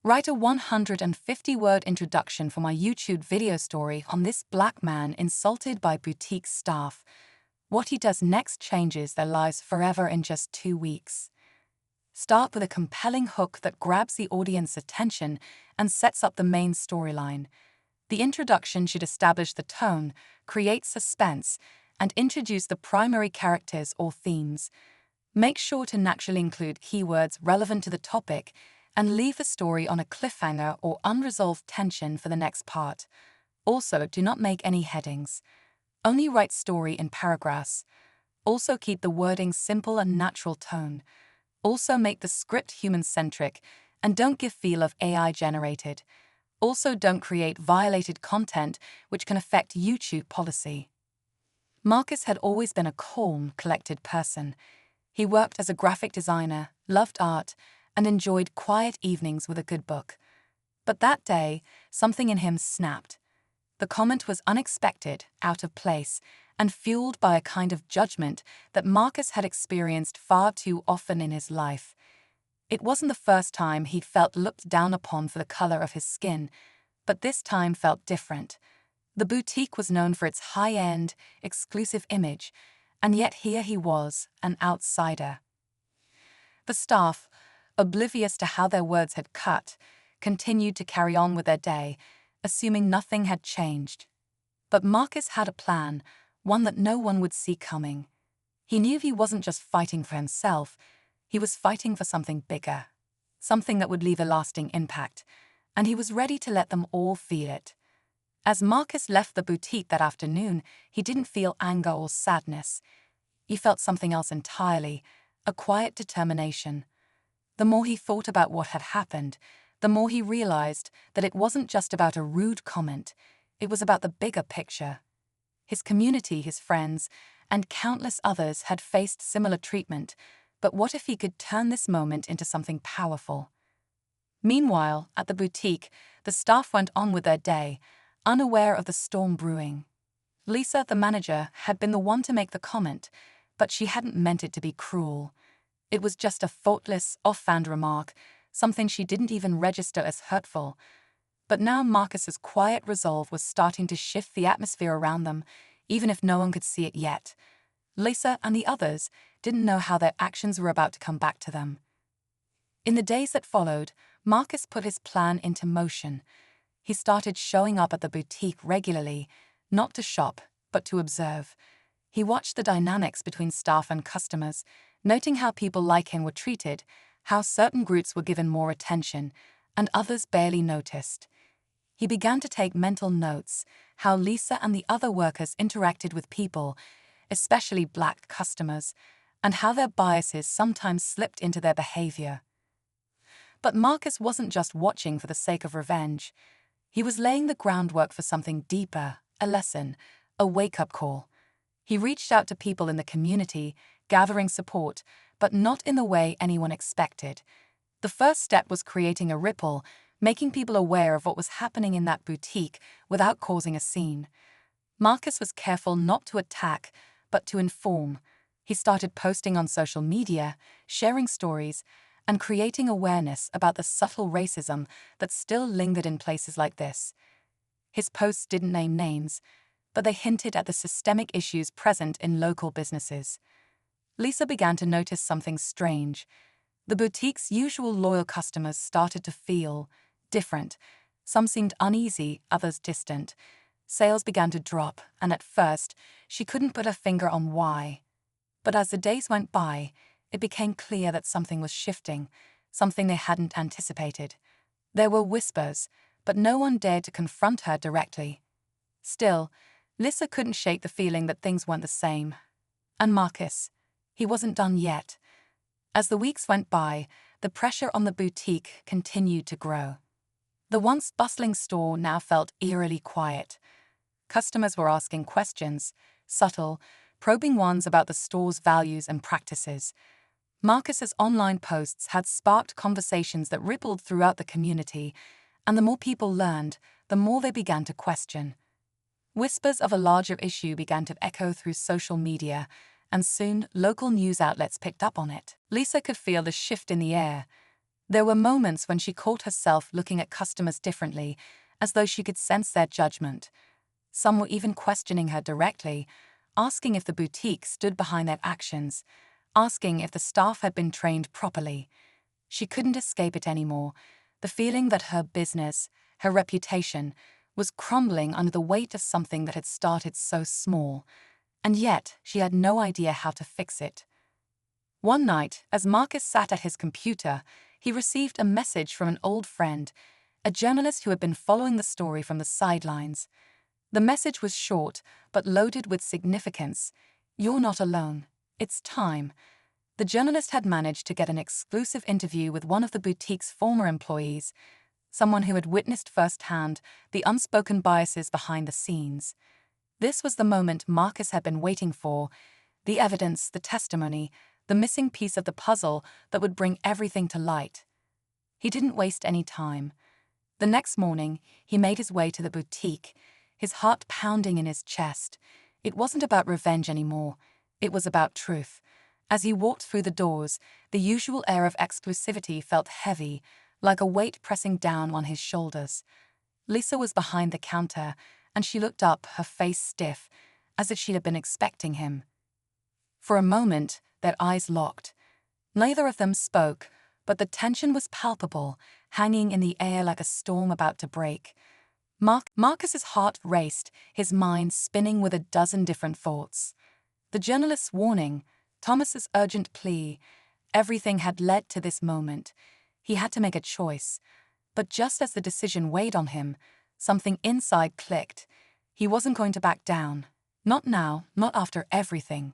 Write a 150-word introduction for my YouTube video story on this black man insulted by boutique staff. What he does next changes their lives forever in just 2 weeks. Start with a compelling hook that grabs the audience's attention and sets up the main storyline. The introduction should establish the tone, create suspense, and introduce the primary characters or themes. Make sure to naturally include keywords relevant to the topic and leave the story on a cliffhanger or unresolved tension for the next part. Also, do not make any headings. Only write story in paragraphs. Also, keep the wording simple and natural tone. Also, make the script human-centric and don't give feel of AI generated. Also, don't create violated content which can affect YouTube policy. Marcus had always been a calm, collected person. He worked as a graphic designer, loved art, and enjoyed quiet evenings with a good book. But that day, something in him snapped. The comment was unexpected, out of place, and fueled by a kind of judgment that Marcus had experienced far too often in his life. It wasn't the first time he'd felt looked down upon for the color of his skin, but this time felt different. The boutique was known for its high-end, exclusive image, and yet here he was, an outsider. The staff, oblivious to how their words had cut, continued to carry on with their day, assuming nothing had changed. But Marcus had a plan, one that no one would see coming. He knew he wasn't just fighting for himself, he was fighting for something bigger, something that would leave a lasting impact, and he was ready to let them all feel it. As Marcus left the boutique that afternoon, he didn't feel anger or sadness. He felt something else entirely, a quiet determination. The more he thought about what had happened, the more he realized that it wasn't just about a rude comment, it was about the bigger picture. His community, his friends, and countless others had faced similar treatment, but what if he could turn this moment into something powerful? Meanwhile, at the boutique, the staff went on with their day, unaware of the storm brewing. Lisa, the manager, had been the one to make the comment, but she hadn't meant it to be cruel. It was just a thoughtless, offhand remark, something she didn't even register as hurtful. But now Marcus's quiet resolve was starting to shift the atmosphere around them, even if no one could see it yet. Lisa and the others didn't know how their actions were about to come back to them. In the days that followed, Marcus put his plan into motion. He started showing up at the boutique regularly, not to shop, but to observe. He watched the dynamics between staff and customers, noting how people like him were treated, how certain groups were given more attention, and others barely noticed. He began to take mental notes, how Lisa and the other workers interacted with people, especially black customers, and how their biases sometimes slipped into their behavior. But Marcus wasn't just watching for the sake of revenge. He was laying the groundwork for something deeper, a lesson, a wake-up call. He reached out to people in the community, gathering support, but not in the way anyone expected. The first step was creating a ripple, making people aware of what was happening in that boutique without causing a scene. Marcus was careful not to attack, but to inform. He started posting on social media, sharing stories, and creating awareness about the subtle racism that still lingered in places like this. His posts didn't name names, but they hinted at the systemic issues present in local businesses. Lisa began to notice something strange. The boutique's usual loyal customers started to feel different. Some seemed uneasy, others distant. Sales began to drop, and at first, she couldn't put her finger on why. But as the days went by, it became clear that something was shifting, something they hadn't anticipated. There were whispers, but no one dared to confront her directly. Still, Lisa couldn't shake the feeling that things weren't the same. And Marcus, he wasn't done yet. As the weeks went by, the pressure on the boutique continued to grow. The once bustling store now felt eerily quiet. Customers were asking questions, subtle, probing ones about the store's values and practices. Marcus's online posts had sparked conversations that rippled throughout the community, and the more people learned, the more they began to question. Whispers of a larger issue began to echo through social media, and soon local news outlets picked up on it. Lisa could feel the shift in the air. There were moments when she caught herself looking at customers differently, as though she could sense their judgment. Some were even questioning her directly, asking if the boutique stood behind their actions, asking if the staff had been trained properly. She couldn't escape it anymore, the feeling that her business, her reputation, was crumbling under the weight of something that had started so small, and yet she had no idea how to fix it. One night, as Marcus sat at his computer, he received a message from an old friend, a journalist who had been following the story from the sidelines. The message was short, but loaded with significance. "You're not alone. It's time." The journalist had managed to get an exclusive interview with one of the boutique's former employees, someone who had witnessed firsthand the unspoken biases behind the scenes. This was the moment Marcus had been waiting for, the evidence, the testimony, the missing piece of the puzzle that would bring everything to light. He didn't waste any time. The next morning, he made his way to the boutique, his heart pounding in his chest. It wasn't about revenge anymore. It was about truth. As he walked through the doors, the usual air of exclusivity felt heavy, like a weight pressing down on his shoulders. Lisa was behind the counter, and she looked up, her face stiff, as if she'd have been expecting him. For a moment, their eyes locked. Neither of them spoke, but the tension was palpable, hanging in the air like a storm about to break. Marcus's heart raced, his mind spinning with a dozen different thoughts. The journalist's warning, Thomas's urgent plea, everything had led to this moment. He had to make a choice. But just as the decision weighed on him, something inside clicked. He wasn't going to back down. Not now, not after everything.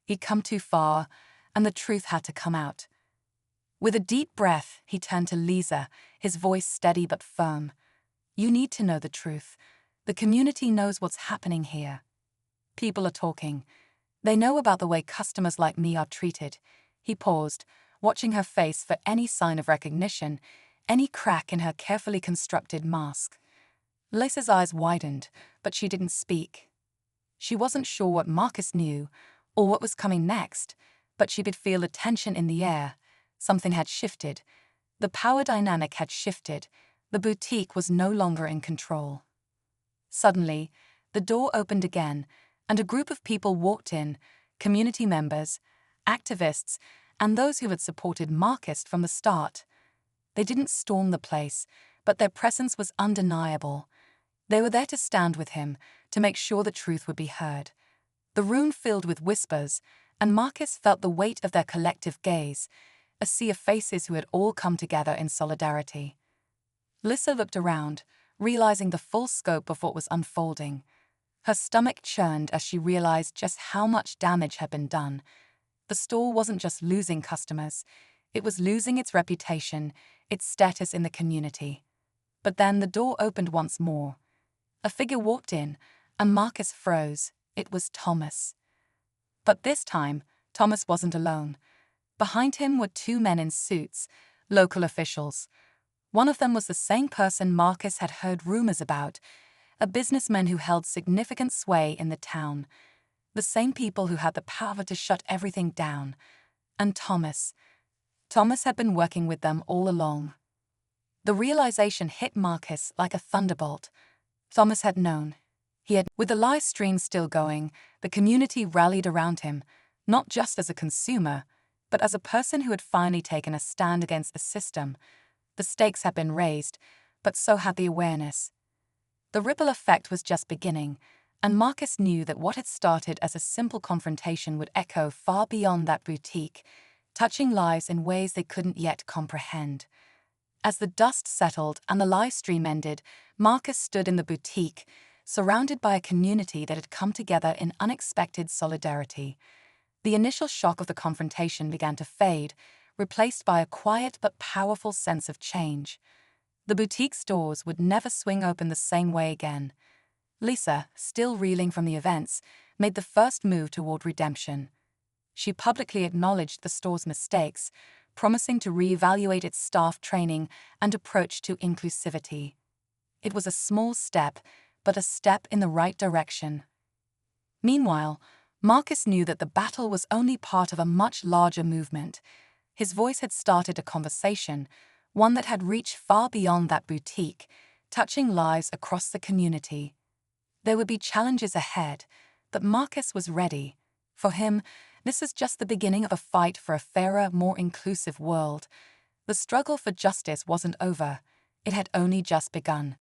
He'd come too far, and the truth had to come out. With a deep breath, he turned to Lisa, his voice steady but firm. "You need to know the truth. The community knows what's happening here. People are talking. They know about the way customers like me are treated." He paused, watching her face for any sign of recognition, any crack in her carefully constructed mask. Lisa's eyes widened, but she didn't speak. She wasn't sure what Marcus knew, or what was coming next, but she could feel the tension in the air. Something had shifted. The power dynamic had shifted. The boutique was no longer in control. Suddenly, the door opened again, and a group of people walked in, community members, activists, and those who had supported Marcus from the start. They didn't storm the place, but their presence was undeniable. They were there to stand with him, to make sure the truth would be heard. The room filled with whispers, and Marcus felt the weight of their collective gaze, a sea of faces who had all come together in solidarity. Lisa looked around, realizing the full scope of what was unfolding. Her stomach churned as she realized just how much damage had been done. The store wasn't just losing customers, it was losing its reputation, its status in the community. But then the door opened once more. A figure walked in, and Marcus froze. It was Thomas. But this time, Thomas wasn't alone. Behind him were two men in suits, local officials. One of them was the same person Marcus had heard rumors about, a businessman who held significant sway in the town. The same people who had the power to shut everything down. And Thomas. Thomas had been working with them all along. The realization hit Marcus like a thunderbolt. Thomas had known. With the live stream still going, the community rallied around him, not just as a consumer, but as a person who had finally taken a stand against the system. The stakes had been raised, but so had the awareness. The ripple effect was just beginning, and Marcus knew that what had started as a simple confrontation would echo far beyond that boutique, touching lives in ways they couldn't yet comprehend. As the dust settled and the live stream ended, Marcus stood in the boutique, surrounded by a community that had come together in unexpected solidarity. The initial shock of the confrontation began to fade, replaced by a quiet but powerful sense of change. The boutique's doors would never swing open the same way again. Lisa, still reeling from the events, made the first move toward redemption. She publicly acknowledged the store's mistakes, promising to reevaluate its staff training and approach to inclusivity. It was a small step, but a step in the right direction. Meanwhile, Marcus knew that the battle was only part of a much larger movement. His voice had started a conversation, one that had reached far beyond that boutique, touching lives across the community. There would be challenges ahead, but Marcus was ready. For him, this was just the beginning of a fight for a fairer, more inclusive world. The struggle for justice wasn't over. It had only just begun.